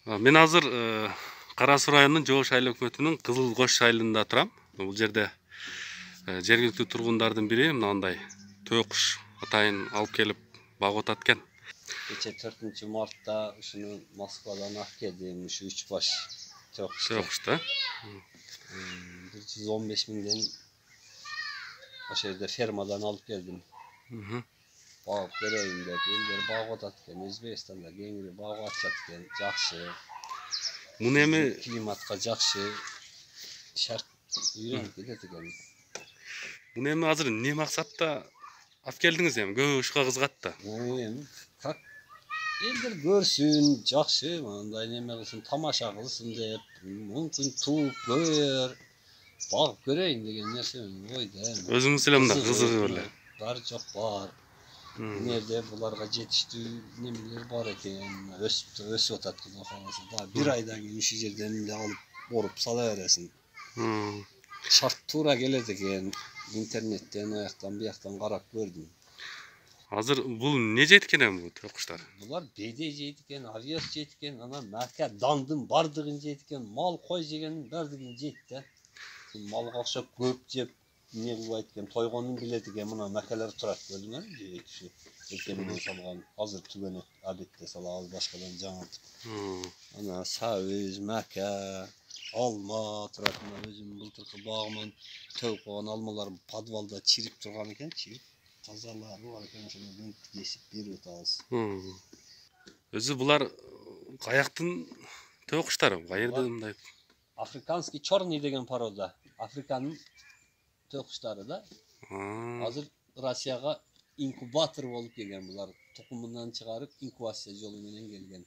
Мен азыр Кара Суу районунун Жоош айыл өкмөтүнүн Кызыл Кош айылында турам. Бул жерде жергиликтүү тургундардын бири мындай төө куш атайын алып келип багып атат экен. Geçen 4 Mart'ta şunu Moskva'dan geldim, şu 3 baş Tөө кушта. 115.000'den o şeyde fermadan alıp geldim. Bağıp göreyim dedi. Elleri bağ atatken, Özbekistan'da gengiri bağ atatken, jakşı. Bunu emi klimatka jakşı şart үйрөнүп кетет экен. Bunu emi азыр не максатта алып келдиңиз эми? Көбү ушуга кызыгат да. Как eldir görsün, jakşı, mындай неме кылсын, тамаша кылсын деп, мүмкүн туup көр, багып көрөйүн деген нерсе ойда. Өзүңүз эле мындай кызыгы беле. Бар жок бар. Nerede bularga жетиштүү немелер бар экен, өсүп атат Кудай кааласа. Да бир айдан кийин ушул жерден эле алып боруп сала бересиң. Шарт туура келет экен. Интернеттен аяктан бияктан карап көрдүм. Азыр бул не жейт экен эми бул төө куштар? Булар беде жейт экен, овес жейт экен, анан мака дандын бардыгын жейт экен, мал кой жегендин бардыгын жейт да. Малга окшоп көп жеп не кылбайт экен, тойгонун билет экен, мына макалар турат көрдүңөрбү? Ушу эртеңден салган, азыр түгөнөк обедте салабыз башкадан жаңыртып. Ана сабыз, мака, алма турат. Мына өзүм былтыркы багыман төгүп койгон алмалар подвалда чирип турган экен, чирип тазалап бар экен, ошону кесип берип атабыз. Өзү булар каяктын төө куштары? Каерде мындай? Африканский черный деген порода. Африканын төө куштары да. Азыр Россияга инкубатор болуп келген булар. Тукумунан чыгарып инкубация жолу менен келген.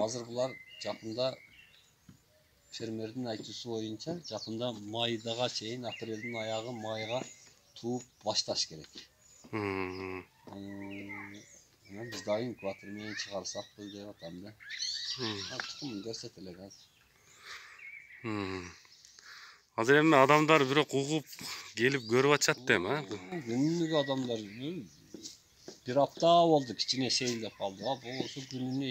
Азыр булар жакында фермердин айтуусу боюнча жакында майдага чейин, апрелдин аягы майга тууп башташ керек. Биз да инкубатор менен чыгарсакпыз деп атам да. Тукумун көрсөт элек азыр. Азыр эми адамдар бирок угуп келип көрүп атышат да эми, Günlük adamlar bir hafta oldu kiçine seyirlep kaldı. Bolsa gününe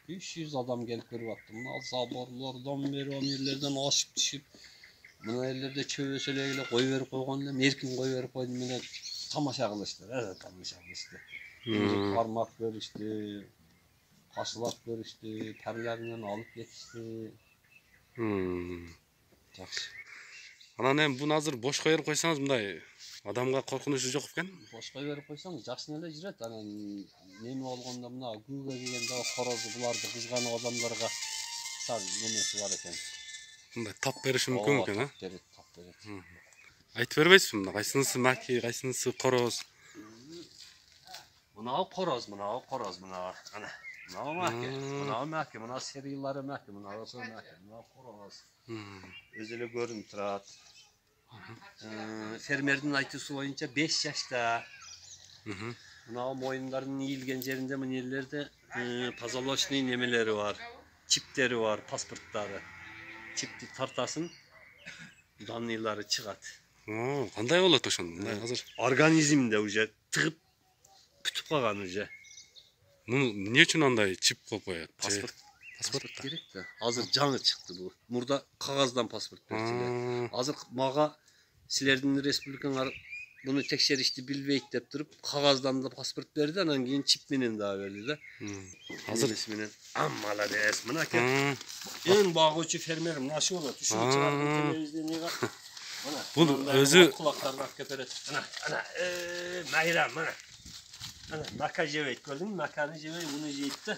200-300 adam gelip görüp attı. Bunlar zaborlardan beri o yerlerden aşıp düşüp buna ellerde çövöseleyle koy verip koyganlar, merkin koy verip koydum yine tamaşa kılıştılar. Evet tamaşa kılıştı. Parmak görüştü, kaşılak görüştü, perlerinden alıp yetişti. Жақсы. Анан эми буну азыр бош коюп койсоңуз мындай адамга коркунучу жок экен? Бош коюп берип койсоң жакшы эле жүрөт. Анан неме болгондо мына күүгө келгенде корозу буларды кызганып адамдарга сал немеси бар экен. Мындай тап бериши мүмкүн экен, а? Тап берет. Айтып бербейсизби мына кайсынысы маки, кайсынысы короз? Мына короз, мына ана. Мына маки, мына сериялары маки, мына короз. Өзү эле көрүнүп турат. Фермердин айтуусу боюнча 5 жашта. Мына моюндардын ийилген жеринде мынелерде позолочный немелери бар, чиптери бар, паспорттары. Чипти тартасың, данныйлары чыгат. Кандай болот ошондо? Мындай азыр организмде уже тыгып бүтүп калган уже. Муну эмне үчүн андай чип коюп коет? Паспорт керек да. Азыр жаңы чыкты бул. Мурда кагаздан паспорт берчилер. Азыр мага силердин республикаңар буну текшеришти билбейт деп туруп, кагаздан да паспорт берди, анан кийин чип менен да берди да. Азыр менен молодец. Мынакей эң багуучу фермер мына шу болот. Ушуну чыгарып телевизионга. Мына. Бул өзү кулактарын алып кеп берет. Ана, майрам мына. Ана, мака жебейт, көрдүңбү? Маканы жебей, муну жейт да.